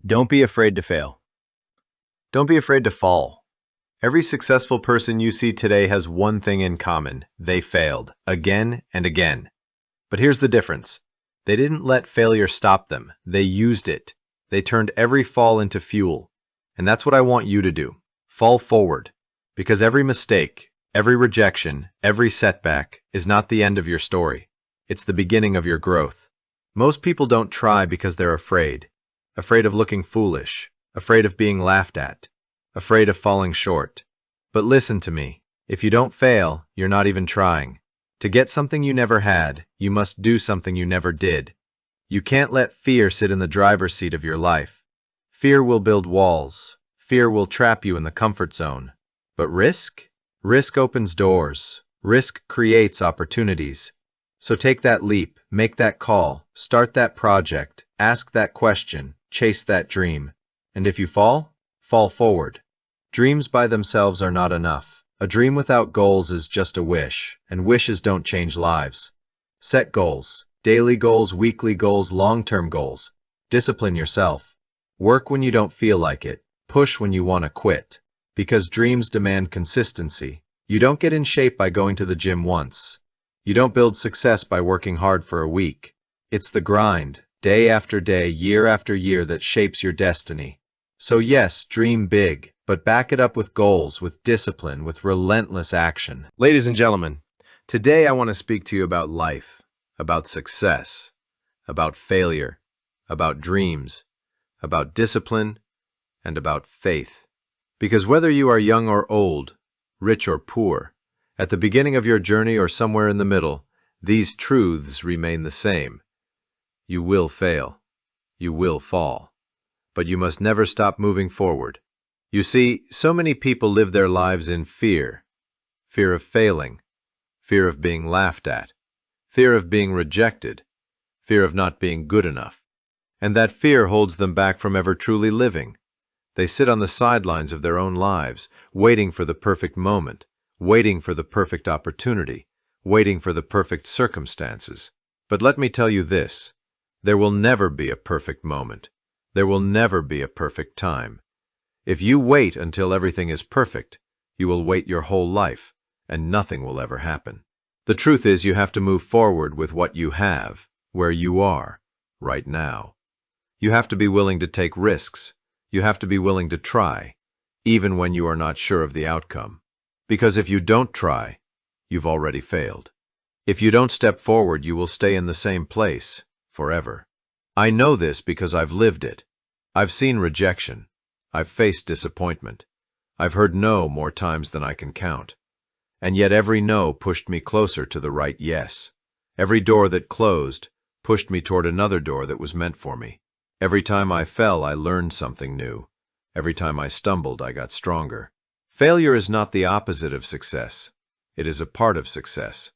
Don't be afraid to fail. Don't be afraid to fall. Every successful person you see today has one thing in common. They failed, again and again. But here's the difference. They didn't let failure stop them. They used it. They turned every fall into fuel. And that's what I want you to do. Fall forward. Because every mistake, every rejection, every setback is not the end of your story. It's the beginning of your growth. Most people don't try because they're afraid. Afraid of looking foolish. Afraid of being laughed at. Afraid of falling short. But listen to me. If you don't fail, you're not even trying. To get something you never had, you must do something you never did. You can't let fear sit in the driver's seat of your life. Fear will build walls. Fear will trap you in the comfort zone. But risk? Risk opens doors. Risk creates opportunities. So take that leap, make that call, start that project, ask that question, chase that dream. And if you fall, fall forward. Dreams by themselves are not enough. A dream without goals is just a wish, and wishes don't change lives. Set goals, daily goals, weekly goals, long-term goals. Discipline yourself. Work when you don't feel like it. Push when you want to quit. Because dreams demand consistency. You don't get in shape by going to the gym once. You don't build success by working hard for a week. It's the grind, day after day, year after year, that shapes your destiny. So yes, dream big, but back it up with goals, with discipline, with relentless action. Ladies and gentlemen, today I want to speak to you about life, about success, about failure, about dreams, about discipline, and about faith. Because whether you are young or old, rich or poor, at the beginning of your journey or somewhere in the middle, these truths remain the same. You will fail. You will fall. But you must never stop moving forward. You see, so many people live their lives in fear. Fear of failing. Fear of being laughed at. Fear of being rejected. Fear of not being good enough. And that fear holds them back from ever truly living. They sit on the sidelines of their own lives, waiting for the perfect moment. Waiting for the perfect opportunity, waiting for the perfect circumstances. But let me tell you this, there will never be a perfect moment. There will never be a perfect time. If you wait until everything is perfect, you will wait your whole life, and nothing will ever happen. The truth is, you have to move forward with what you have, where you are, right now. You have to be willing to take risks. You have to be willing to try, even when you are not sure of the outcome. Because if you don't try, you've already failed. If you don't step forward, you will stay in the same place forever. I know this because I've lived it. I've seen rejection. I've faced disappointment. I've heard no more times than I can count. And yet every no pushed me closer to the right yes. Every door that closed pushed me toward another door that was meant for me. Every time I fell, I learned something new. Every time I stumbled, I got stronger. Failure is not the opposite of success. It is a part of success.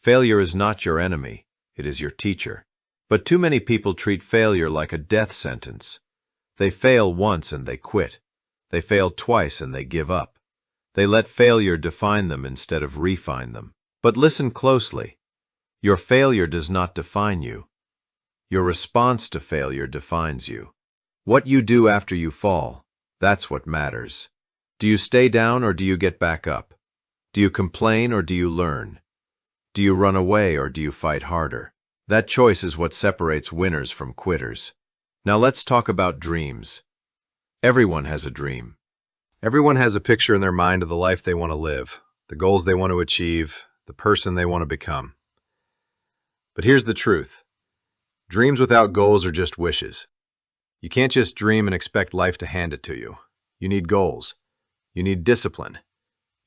Failure is not your enemy. It is your teacher. But too many people treat failure like a death sentence. They fail once and they quit. They fail twice and they give up. They let failure define them instead of refine them. But listen closely. Your failure does not define you. Your response to failure defines you. What you do after you fall, that's what matters. Do you stay down or do you get back up? Do you complain or do you learn? Do you run away or do you fight harder? That choice is what separates winners from quitters. Now let's talk about dreams. Everyone has a dream. Everyone has a picture in their mind of the life they want to live, the goals they want to achieve, the person they want to become. But here's the truth. Dreams without goals are just wishes. You can't just dream and expect life to hand it to you. You need goals. You need discipline.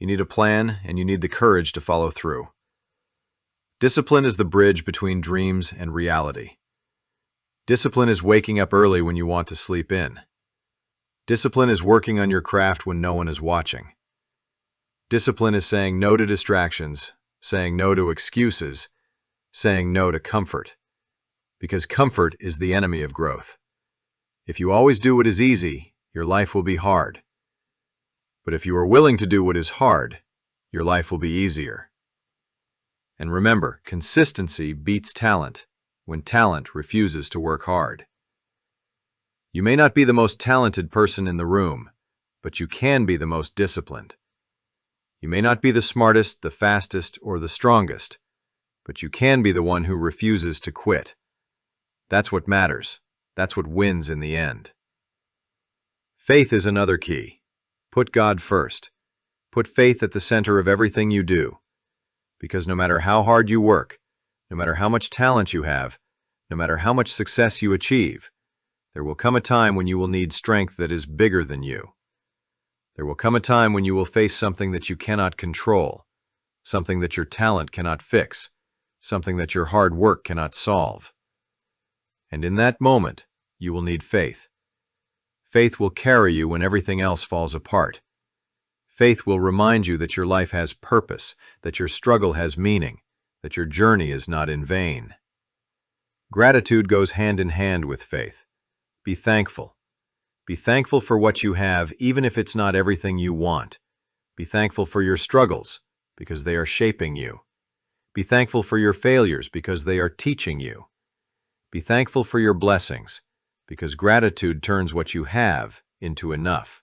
You need a plan, and you need the courage to follow through. Discipline is the bridge between dreams and reality. Discipline is waking up early when you want to sleep in. Discipline is working on your craft when no one is watching. Discipline is saying no to distractions, saying no to excuses, saying no to comfort. Because comfort is the enemy of growth. If you always do what is easy, your life will be hard. But if you are willing to do what is hard, your life will be easier. And remember, consistency beats talent when talent refuses to work hard. You may not be the most talented person in the room, but you can be the most disciplined. You may not be the smartest, the fastest, or the strongest, but you can be the one who refuses to quit. That's what matters. That's what wins in the end. Faith is another key. Put God first. Put faith at the center of everything you do. Because no matter how hard you work, no matter how much talent you have, no matter how much success you achieve, there will come a time when you will need strength that is bigger than you. There will come a time when you will face something that you cannot control, something that your talent cannot fix, something that your hard work cannot solve. And in that moment, you will need faith. Faith will carry you when everything else falls apart. Faith will remind you that your life has purpose, that your struggle has meaning, that your journey is not in vain. Gratitude goes hand in hand with faith. Be thankful. Be thankful for what you have, even if it's not everything you want. Be thankful for your struggles, because they are shaping you. Be thankful for your failures, because they are teaching you. Be thankful for your blessings, because gratitude turns what you have into enough.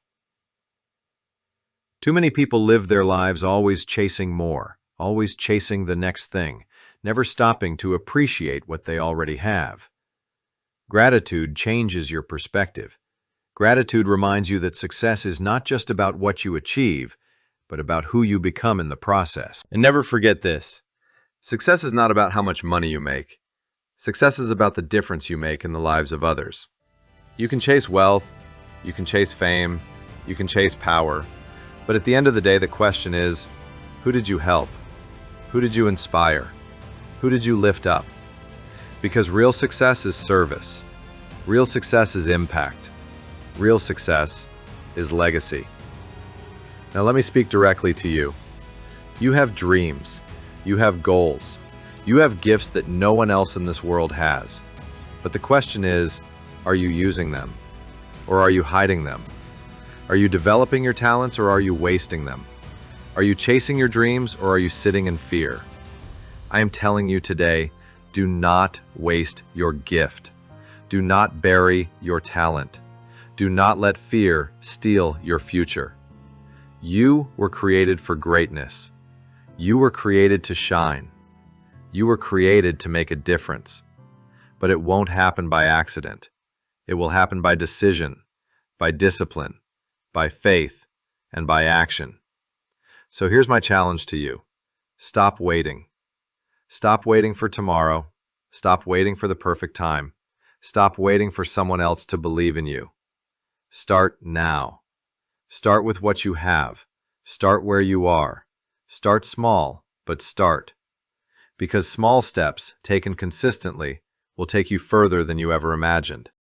Too many people live their lives always chasing more, always chasing the next thing, never stopping to appreciate what they already have. Gratitude changes your perspective. Gratitude reminds you that success is not just about what you achieve, but about who you become in the process. And never forget this. Success is not about how much money you make. Success is about the difference you make in the lives of others. You can chase wealth, you can chase fame, you can chase power, but at the end of the day, the question is, who did you help? Who did you inspire? Who did you lift up? Because real success is service. Real success is impact. Real success is legacy. Now let me speak directly to you. You have dreams. You have goals. You have gifts that no one else in this world has. But the question is, are you using them? Or are you hiding them? Are you developing your talents or are you wasting them? Are you chasing your dreams or are you sitting in fear? I am telling you today, do not waste your gift. Do not bury your talent. Do not let fear steal your future. You were created for greatness. You were created to shine. You were created to make a difference. But it won't happen by accident. It will happen by decision, by discipline, by faith, and by action. So here's my challenge to you. Stop waiting. Stop waiting for tomorrow. Stop waiting for the perfect time. Stop waiting for someone else to believe in you. Start now. Start with what you have. Start where you are. Start small, but start. Because small steps, taken consistently, will take you further than you ever imagined.